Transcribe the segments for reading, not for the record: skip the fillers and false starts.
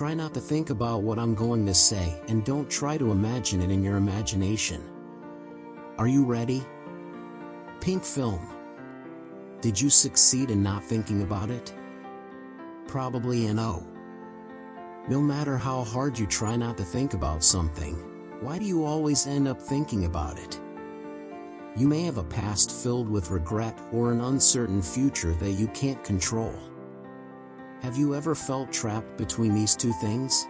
try not to think about what I'm going to say and don't try to imagine it in your imagination. Are you ready? Pink film. Did you succeed in not thinking about it? Probably no. No matter how hard you try not to think about something, why do you always end up thinking about it? You may have a past filled with regret or an uncertain future that you can't control. Have you ever felt trapped between these two things?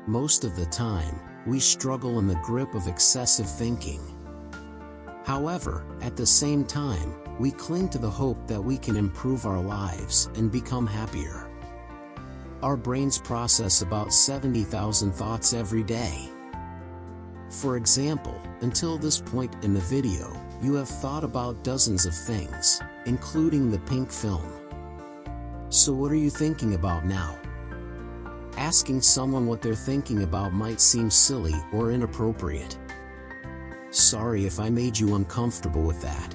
Most of the time, we struggle in the grip of excessive thinking. However, at the same time, we cling to the hope that we can improve our lives and become happier. Our brains process about 70,000 thoughts every day. For example, until this point in the video, you have thought about dozens of things, including the pink film. So what are you thinking about now? Asking someone what they're thinking about might seem silly or inappropriate. Sorry if I made you uncomfortable with that.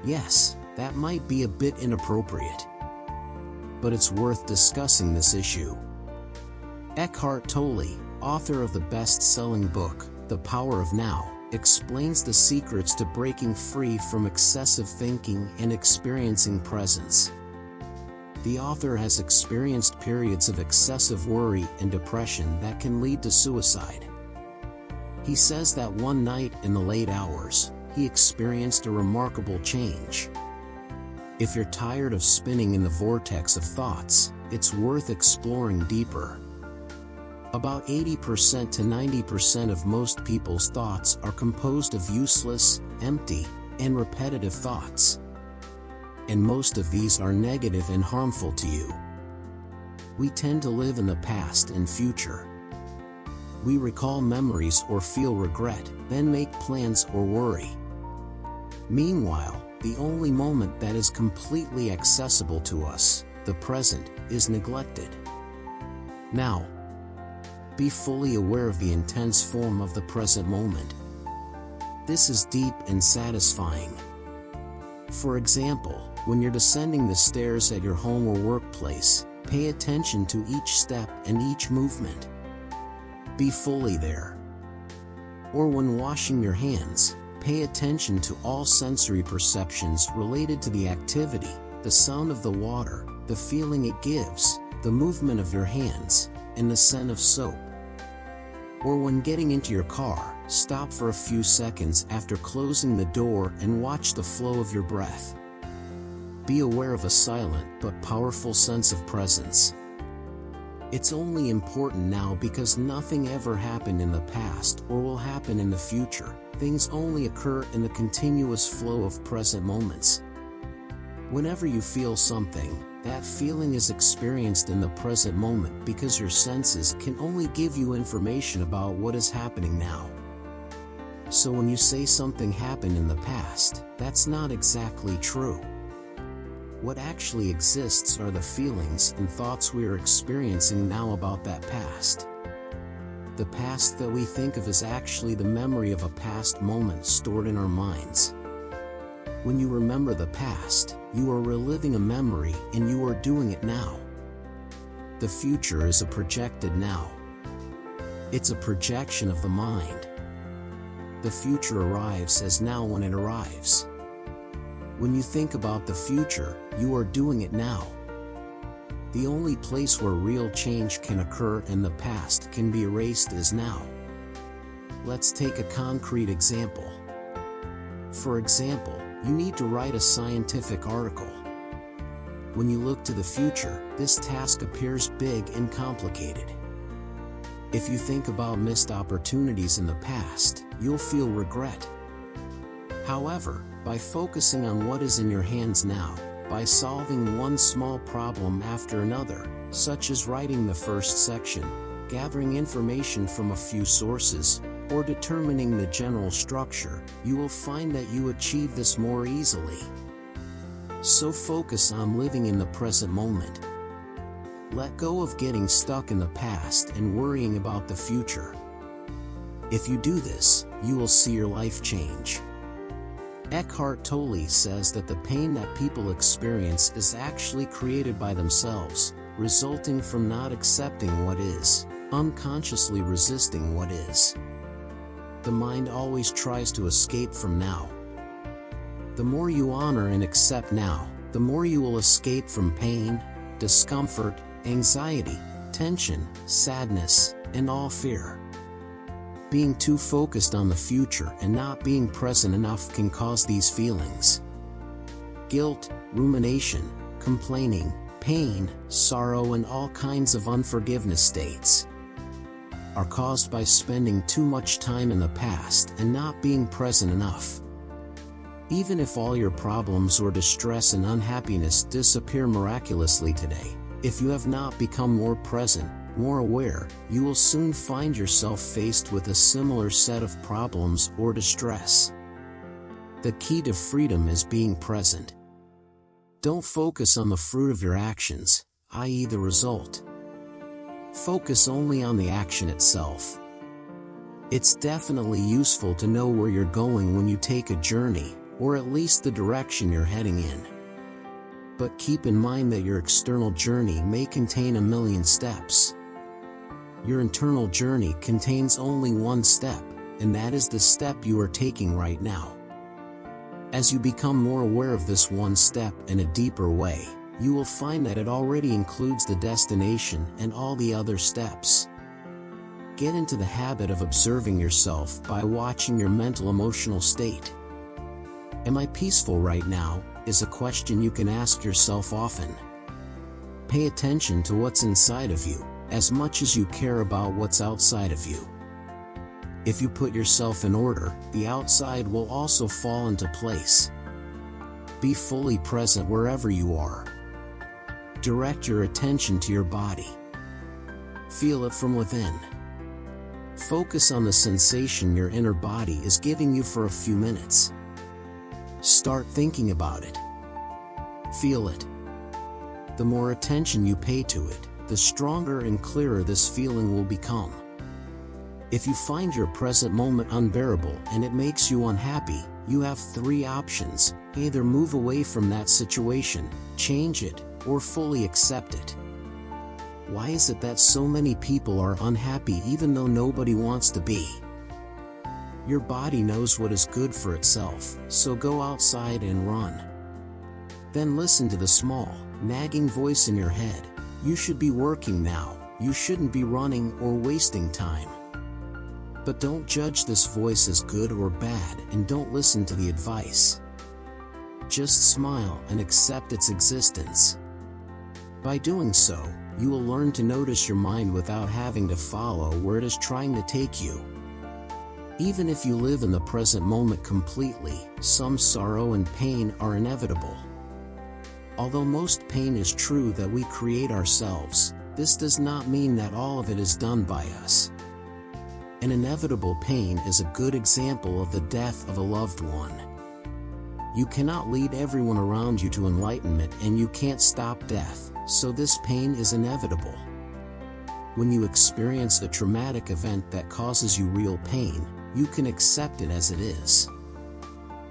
Yes, that might be a bit inappropriate. But it's worth discussing this issue. Eckhart Tolle, author of the best-selling book, The Power of Now, explains the secrets to breaking free from excessive thinking and experiencing presence. The author has experienced periods of excessive worry and depression that can lead to suicide. He says that one night in the late hours, he experienced a remarkable change. If you're tired of spinning in the vortex of thoughts, it's worth exploring deeper. About 80% to 90% of most people's thoughts are composed of useless, empty, and repetitive thoughts. And most of these are negative and harmful to you. We tend to live in the past and future. We recall memories or feel regret, then make plans or worry. Meanwhile, the only moment that is completely accessible to us, the present, is neglected. Now, be fully aware of the intense form of the present moment. This is deep and satisfying. For example, when you're descending the stairs at your home or workplace, pay attention to each step and each movement. Be fully there. Or when washing your hands, pay attention to all sensory perceptions related to the activity, the sound of the water, the feeling it gives, the movement of your hands, and the scent of soap. Or when getting into your car, stop for a few seconds after closing the door and watch the flow of your breath. Be aware of a silent but powerful sense of presence. It's only important now because nothing ever happened in the past or will happen in the future. Things only occur in the continuous flow of present moments. Whenever you feel something, that feeling is experienced in the present moment because your senses can only give you information about what is happening now. So when you say something happened in the past, that's not exactly true. What actually exists are the feelings and thoughts we are experiencing now about that past. The past that we think of is actually the memory of a past moment stored in our minds. When you remember the past, you are reliving a memory and you are doing it now. The future is a projected now. It's a projection of the mind. The future arrives as now when it arrives. When you think about the future, you are doing it now. The only place where real change can occur in the past can be erased is now. Let's take a concrete example. For example, you need to write a scientific article. When you look to the future, this task appears big and complicated. If you think about missed opportunities in the past, you'll feel regret. However, by focusing on what is in your hands now, by solving one small problem after another, such as writing the first section, gathering information from a few sources, or determining the general structure, you will find that you achieve this more easily. So focus on living in the present moment. Let go of getting stuck in the past and worrying about the future. If you do this, you will see your life change. Eckhart Tolle says that the pain that people experience is actually created by themselves, resulting from not accepting what is, unconsciously resisting what is. The mind always tries to escape from now. The more you honor and accept now, the more you will escape from pain, discomfort, anxiety, tension, sadness, and all fear. Being too focused on the future and not being present enough can cause these feelings. Guilt, rumination, complaining, pain, sorrow, and all kinds of unforgiveness states are caused by spending too much time in the past and not being present enough. Even if all your problems or distress and unhappiness disappear miraculously today, if you have not become more present, more aware, you will soon find yourself faced with a similar set of problems or distress. The key to freedom is being present. Don't focus on the fruit of your actions, i.e. the result. Focus only on the action itself. It's definitely useful to know where you're going when you take a journey, or at least the direction you're heading in. But keep in mind that your external journey may contain a million steps. Your internal journey contains only one step, and that is the step you are taking right now. As you become more aware of this one step in a deeper way, you will find that it already includes the destination and all the other steps. Get into the habit of observing yourself by watching your mental-emotional state. Am I peaceful right now? Is a question you can ask yourself often. Pay attention to what's inside of you, as much as you care about what's outside of you. If you put yourself in order, the outside will also fall into place. Be fully present wherever you are. Direct your attention to your body. Feel it from within. Focus on the sensation your inner body is giving you for a few minutes. Start thinking about it. Feel it. The more attention you pay to it, the stronger and clearer this feeling will become. If you find your present moment unbearable and it makes you unhappy, you have three options: either move away from that situation, change it, or fully accept it. Why is it that so many people are unhappy even though nobody wants to be? Your body knows what is good for itself, so go outside and run. Then listen to the small, nagging voice in your head. You should be working now, you shouldn't be running or wasting time. But don't judge this voice as good or bad, and don't listen to the advice. Just smile and accept its existence. By doing so, you will learn to notice your mind without having to follow where it is trying to take you. Even if you live in the present moment completely, some sorrow and pain are inevitable. Although most pain is true that we create ourselves, this does not mean that all of it is done by us. An inevitable pain is a good example of the death of a loved one. You cannot lead everyone around you to enlightenment, and you can't stop death, so this pain is inevitable. When you experience a traumatic event that causes you real pain, you can accept it as it is.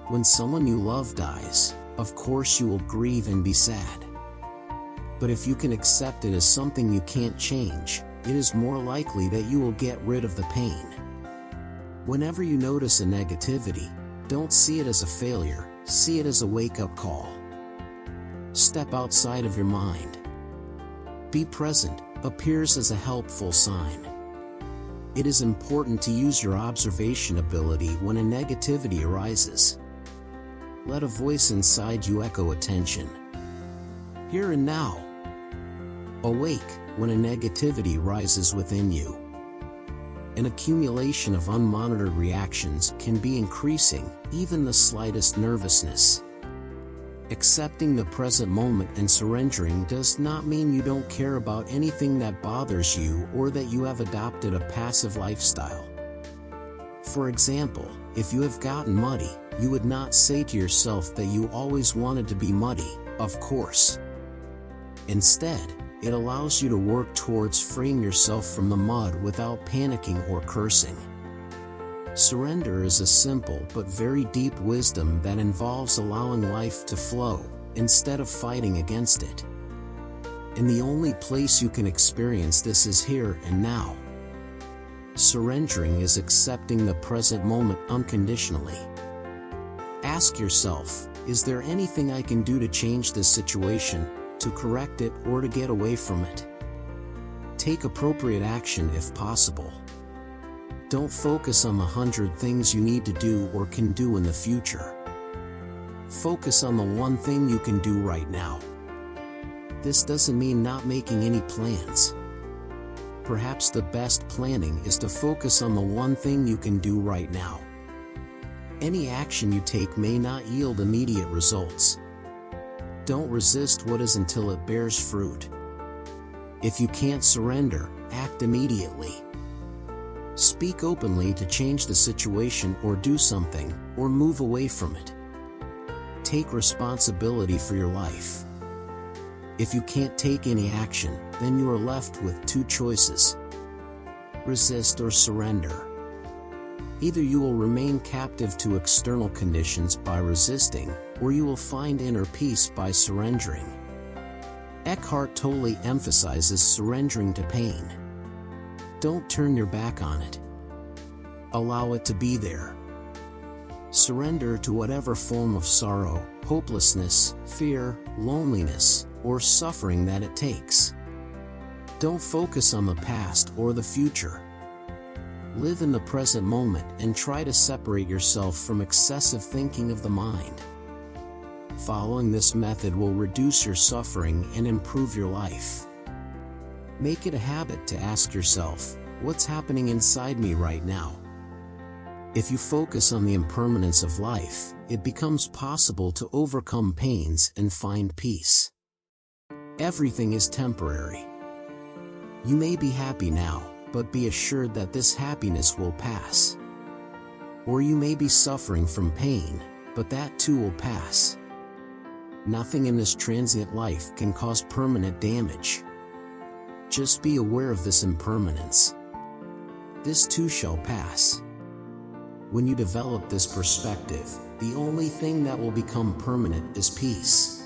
When someone you love dies, of course you will grieve and be sad. But if you can accept it as something you can't change, it is more likely that you will get rid of the pain. Whenever you notice a negativity, don't see it as a failure, see it as a wake-up call. Step outside of your mind. Be present appears as a helpful sign. It is important to use your observation ability when a negativity arises. Let a voice inside you echo attention. Here and now. Awake when a negativity rises within you. An accumulation of unmonitored reactions can be increasing, even the slightest nervousness. Accepting the present moment and surrendering does not mean you don't care about anything that bothers you or that you have adopted a passive lifestyle. For example, if you have gotten muddy, you would not say to yourself that you always wanted to be muddy, of course. Instead, it allows you to work towards freeing yourself from the mud without panicking or cursing. Surrender is a simple but very deep wisdom that involves allowing life to flow, instead of fighting against it. and the only place you can experience this is here and now. Surrendering is accepting the present moment unconditionally. Ask yourself, is there anything I can do to change this situation, to correct it, or to get away from it? Take appropriate action if possible. Don't focus on the 100 things you need to do or can do in the future. Focus on the one thing you can do right now. This doesn't mean not making any plans. Perhaps the best planning is to focus on the one thing you can do right now. Any action you take may not yield immediate results. Don't resist what is until it bears fruit. If you can't surrender, act immediately. Speak openly to change the situation or do something, or move away from it. Take responsibility for your life. If you can't take any action, then you are left with two choices: resist or surrender. Either you will remain captive to external conditions by resisting, or you will find inner peace by surrendering. Eckhart Tolle emphasizes surrendering to pain. Don't turn your back on it. Allow it to be there. Surrender to whatever form of sorrow, hopelessness, fear, loneliness, or suffering that it takes. Don't focus on the past or the future. Live in the present moment and try to separate yourself from excessive thinking of the mind. Following this method will reduce your suffering and improve your life. Make it a habit to ask yourself, what's happening inside me right now? If you focus on the impermanence of life, it becomes possible to overcome pains and find peace. Everything is temporary. You may be happy now, but be assured that this happiness will pass. Or you may be suffering from pain, but that too will pass. Nothing in this transient life can cause permanent damage. Just be aware of this impermanence. This too shall pass. When you develop this perspective, the only thing that will become permanent is peace.